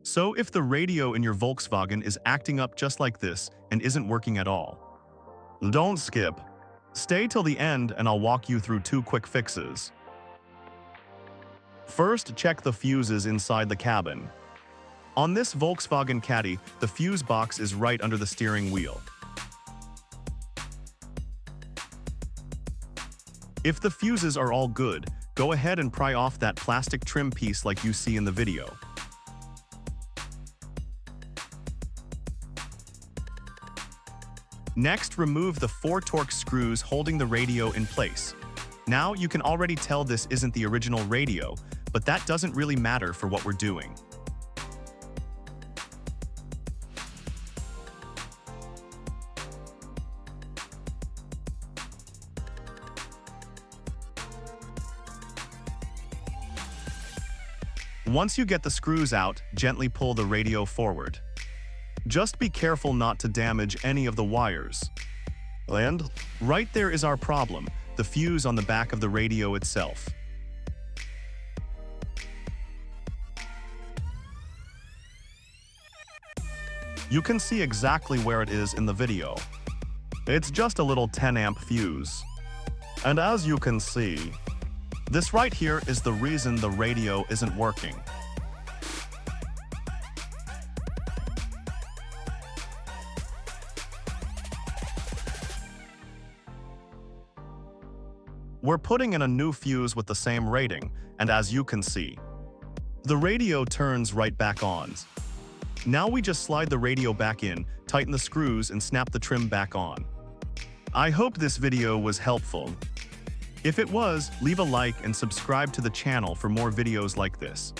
So if the radio in your Volkswagen is acting up just like this and isn't working at all, don't skip. Stay till the end and I'll walk you through 2 quick fixes. First, check the fuses inside the cabin. On this Volkswagen Caddy, the fuse box is right under the steering wheel. If the fuses are all good, go ahead and pry off that plastic trim piece like you see in the video. Next, remove the 4 Torx screws holding the radio in place. Now, you can already tell this isn't the original radio, but that doesn't really matter for what we're doing. Once you get the screws out, gently pull the radio forward. Just be careful not to damage any of the wires. And right there is our problem, the fuse on the back of the radio itself. You can see exactly where it is in the video. It's just a little 10-amp fuse. And as you can see, this right here is the reason the radio isn't working. We're putting in a new fuse with the same rating, and as you can see, the radio turns right back on. Now we just slide the radio back in, tighten the screws, and snap the trim back on. I hope this video was helpful. If it was, leave a like and subscribe to the channel for more videos like this.